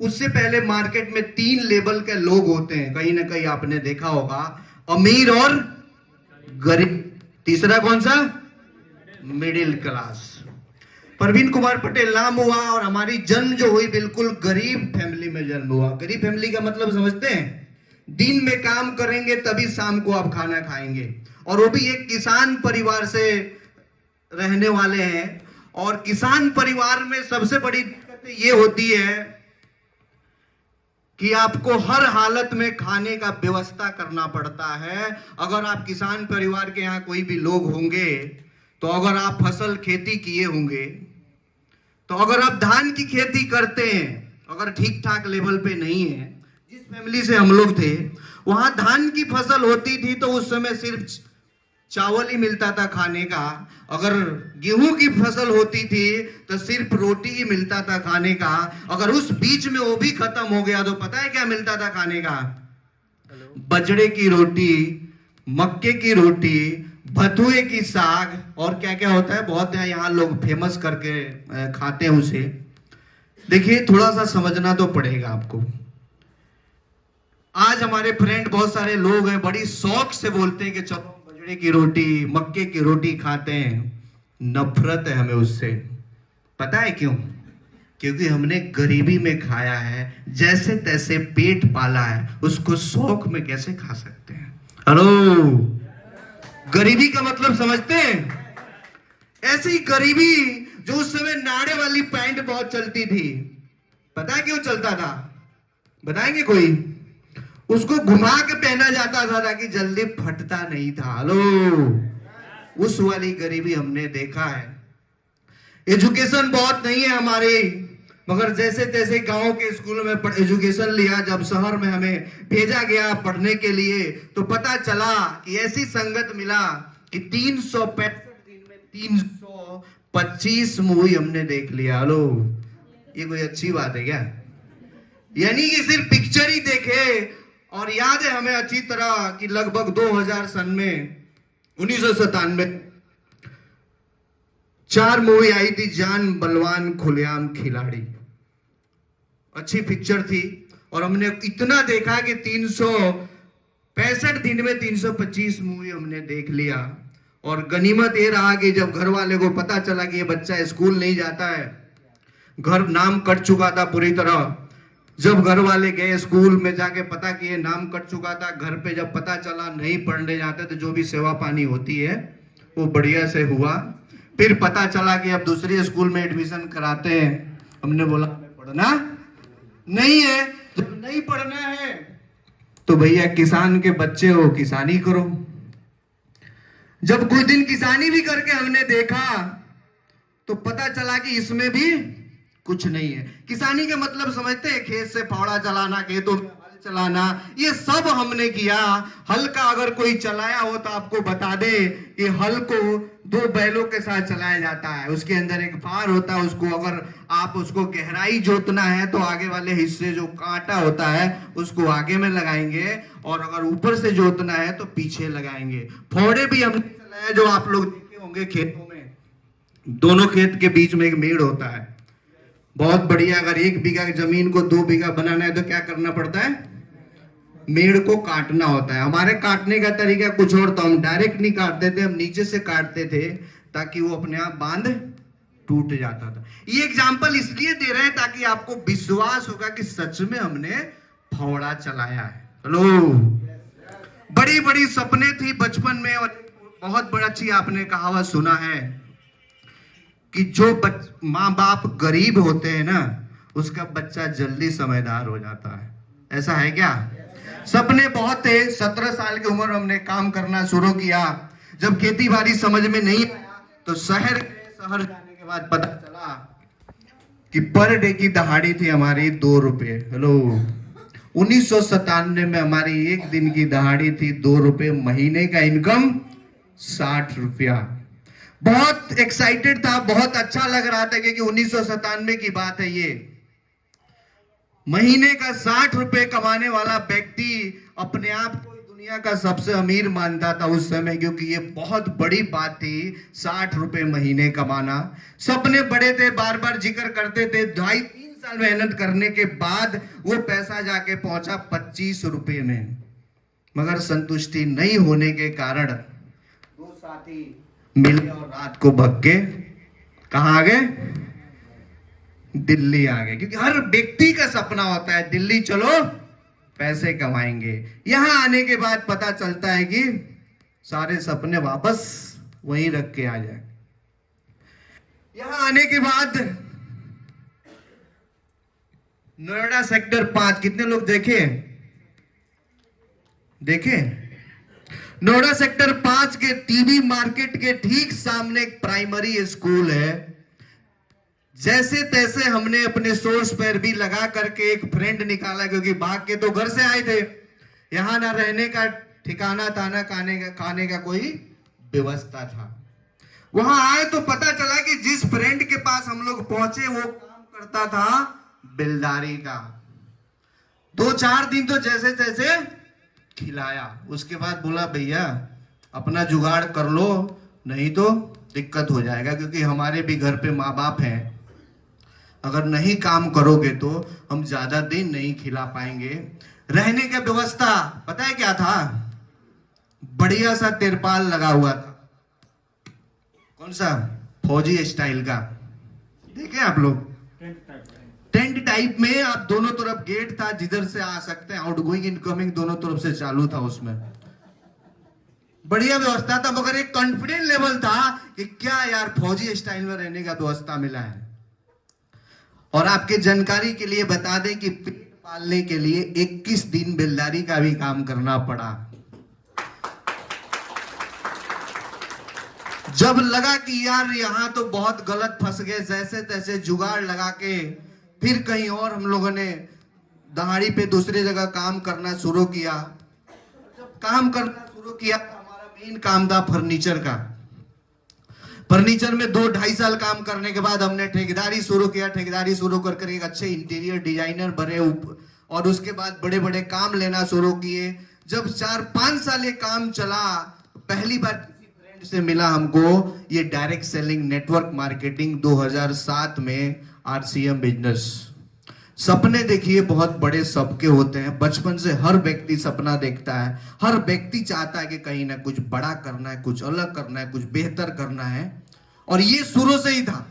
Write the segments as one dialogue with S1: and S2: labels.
S1: उससे पहले मार्केट में 3 लेवल के लोग होते हैं, कहीं ना कहीं आपने देखा होगा, अमीर और गरीब। तीसरा कौन सा? Middle class. प्रवीण कुमार पटेल नाम हुआ और हमारी जन्म जो हुई बिल्कुल गरीब फैमिली में जन्म हुआ। गरीब फैमिली का मतलब समझते हैं? दिन में काम करेंगे तभी शाम को आप खाना खाएंगे, और वो भी एक किसान परिवार से रहने वाले हैं। और किसान परिवार में सबसे बड़ी दिक्कत ये होती है कि आपको हर हालत में खाने का व्यवस्था करना पड़ता है। अगर आप किसान परिवार के यहाँ कोई भी लोग होंगे, तो अगर आप फसल खेती किए होंगे, तो अगर आप धान की खेती करते हैं, अगर ठीक ठाक लेवल पे नहीं है, जिस फैमिली से हम लोग थे वहां धान की फसल होती थी तो उस समय सिर्फ चावल ही मिलता था खाने का। अगर गेहूं की फसल होती थी तो सिर्फ रोटी ही मिलता था खाने का। अगर उस बीच में वो भी खत्म हो गया तो पता है क्या मिलता था खाने का? बजड़े की रोटी, मक्के की रोटी, बथुए की साग, और क्या क्या होता है, बहुत यहाँ लोग फेमस करके खाते हैं उसे। देखिए, थोड़ा सा समझना तो पड़ेगा आपको। आज हमारे फ्रेंड बहुत सारे लोग हैं, बड़ी शौक से बोलते हैं कि चलो बजड़े की रोटी, मक्के की रोटी खाते हैं। नफरत है हमें उससे। पता है क्यों? क्योंकि हमने गरीबी में खाया है, जैसे तैसे पेट पाला है, उसको शौक में कैसे खा सकते हैं? हेलो, गरीबी का मतलब समझते हैं? ऐसी गरीबी जो उस समय नाड़े वाली पैंट बहुत चलती थी। पता है क्यों चलता था? बताएंगे कोई? उसको घुमा के पहना जाता था ताकि जल्दी फटता नहीं था। हेलो, उस वाली गरीबी हमने देखा है। एजुकेशन बहुत नहीं है हमारी, मगर जैसे तैसे गांव के स्कूल में एजुकेशन लिया। जब शहर में हमें भेजा गया पढ़ने के लिए तो पता चला कि ऐसी संगत मिला कि 365 दिन में 325 मूवी हमने देख लिया। हेलो, ये कोई अच्छी बात है क्या? यानी कि सिर्फ पिक्चर ही देखे। और याद है हमें अच्छी तरह कि लगभग 2000 सन में 1997 4 मूवी आई थी। जान, बलवान, खुलेआम, खिलाड़ी। अच्छी पिक्चर थी और हमने इतना देखा कि 365 दिन में 325 मूवी हमने देख लिया। और गनीमत ये रहा कि जब घर वाले को पता चला कि ये बच्चा स्कूल नहीं जाता है, घर नाम कट चुका था पूरी तरह। जब घर वाले गए स्कूल में जाके पता किए, नाम कट चुका था। घर पे जब पता चला नहीं पढ़ने जाते तो जो भी सेवा पानी होती है वो बढ़िया से हुआ। फिर पता चला कि अब दूसरे स्कूल में एडमिशन कराते हैं। हमने बोला पढ़ना नहीं है, जब नहीं पढ़ना है तो भैया किसान के बच्चे हो, किसानी करो। जब कुछ दिन किसानी भी करके हमने देखा तो पता चला कि इसमें भी कुछ नहीं है। किसानी के मतलब समझते हैं? खेत से फावड़ा चलाना, खेतों में हल चलाना, ये सब हमने किया। हल का अगर कोई चलाया हो तो आपको बता दे कि हल को 2 बैलों के साथ चलाया जाता है। उसके अंदर एक फार होता है, उसको अगर आप उसको गहराई जोतना है तो आगे वाले हिस्से जो कांटा होता है उसको आगे में लगाएंगे, और अगर ऊपर से जोतना है तो पीछे लगाएंगे। फावड़े भी हमने चलाया, जो आप लोग देखे होंगे खेतों में। दोनों खेत के बीच में एक मेड़ होता है, बहुत बढ़िया। अगर 1 बीघा जमीन को 2 बीघा बनाना है तो क्या करना पड़ता है? मेड़ को काटना होता है। हमारे काटने का तरीका कुछ और था, हम डायरेक्ट नहीं काटते थे, हम नीचे से काटते थे ताकि वो अपने आप बांध टूट जाता था। ये एग्जाम्पल इसलिए दे रहे हैं ताकि आपको विश्वास होगा कि सच में हमने फावड़ा चलाया है। हेलो, बड़ी बड़ी सपने थी बचपन में। और बहुत बड़ा अच्छी आपने कहावत सुना है कि जो माँ बाप गरीब होते हैं ना, उसका बच्चा जल्दी समझदार हो जाता है। ऐसा है क्या? सपने बहुत थे। 17 साल की उम्र हमने काम करना शुरू किया। जब खेती बाड़ी समझ में नहीं आया तो शहर जाने के बाद पता चला कि पर डे की दहाड़ी थी हमारी 2 रुपए। हेलो, 1997 में हमारी एक दिन की दहाड़ी थी 2 रुपए, महीने का इनकम 60 रुपया। बहुत एक्साइटेड था, बहुत अच्छा लग रहा था क्योंकि 1997 की बात है ये। महीने का 60 रुपए कमाने वाला व्यक्ति अपने आप को दुनिया का सबसे अमीर मानता था उस समय, क्योंकि ये बहुत बड़ी बात थी 60 रुपए महीने कमाना। सपने बड़े थे, बार बार जिक्र करते थे। 2.5-3 साल मेहनत करने के बाद वो पैसा जाके पहुंचा 25 रुपए में, मगर संतुष्टि नहीं होने के कारण दो साथी मिले और रात को भग के कहां आ गए? दिल्ली आ गए। क्योंकि हर व्यक्ति का सपना होता है दिल्ली चलो पैसे कमाएंगे। यहां आने के बाद पता चलता है कि सारे सपने वापस वहीं रख के आ जाए। यहां आने के बाद नोएडा सेक्टर 5 कितने लोग देखे? नोएडा सेक्टर 5 के टीबी मार्केट के ठीक सामने एक प्राइमरी स्कूल है। जैसे तैसे हमने अपने सोर्स पर भी लगा करके एक फ्रेंड निकाला, क्योंकि भाग के तो घर से आए थे, यहां ना रहने का ठिकाना था ना खाने का कोई व्यवस्था था। वहां आए तो पता चला कि जिस फ्रेंड के पास हम लोग पहुंचे वो काम करता था बिल्डारी का। 2-4 दिन तो जैसे तैसे खिलाया, उसके बाद बोला भैया अपना जुगाड़ कर लो, नहीं तो दिक्कत हो जाएगा, क्योंकि हमारे भी घर पे माँ बाप हैं, अगर नहीं काम करोगे तो हम ज्यादा दिन नहीं खिला पाएंगे। रहने का व्यवस्था पता है क्या था? बढ़िया सा तिरपाल लगा हुआ था। कौन सा? फौजी स्टाइल का, देखे आप लोग? टेंट टाइप में। आप दोनों तरफ गेट था, जिधर से आ सकते हैं, आउटगोइंग इनकमिंग दोनों तरफ से चालू था। उसमें बढ़िया व्यवस्था था, मगर एक कॉन्फिडेंट लेवल था कि क्या यार फौजी स्टाइल में रहने का व्यवस्था मिला है। और आपके जानकारी के लिए बता दें कि पेट पालने के लिए 21 दिन बिल्डारी का भी काम करना पड़ा। जब लगा कि यार यहां तो बहुत गलत फंस गए, जैसे तैसे जुगाड़ लगा के फिर कहीं और हम लोगों ने दहाड़ी पे दूसरी जगह काम करना शुरू किया। जब काम करना शुरू किया तो हमारा मेन काम था फर्नीचर का। फर्नीचर में 2-2.5 साल काम करने के बाद हमने ठेकेदारी शुरू किया। ठेकेदारी शुरू कर एक अच्छे इंटीरियर डिजाइनर बने और उसके बाद बड़े बड़े काम लेना शुरू किए। जब 4-5 साल ये काम चला, पहली बार किसी फ्रेंड से मिला हमको ये डायरेक्ट सेलिंग नेटवर्क मार्केटिंग 2007 में RCM बिजनेस। सपने देखिए बहुत बड़े सबके होते हैं। बचपन से हर व्यक्ति सपना देखता है, हर व्यक्ति चाहता है कि कहीं ना कुछ बड़ा करना है, कुछ अलग करना है, कुछ बेहतर करना है। और ये शुरू से ही था।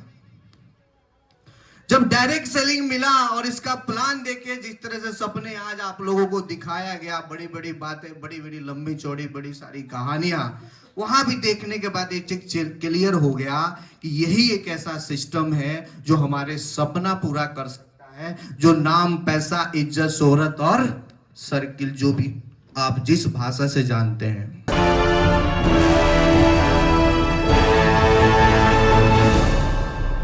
S1: जब डायरेक्ट सेलिंग मिला और इसका प्लान देखे, जिस तरह से सपने आज आप लोगों को दिखाया गया, बड़ी बड़ी बातें, बड़ी बड़ी लंबी चौड़ी बड़ी सारी कहानियां, वहां भी देखने के बाद एक चीज क्लियर हो गया कि यही एक ऐसा सिस्टम है जो हमारे सपना पूरा कर सकता है, जो नाम, पैसा, इज्जत, शोहरत और सर्किल, जो भी आप जिस भाषा से जानते हैं।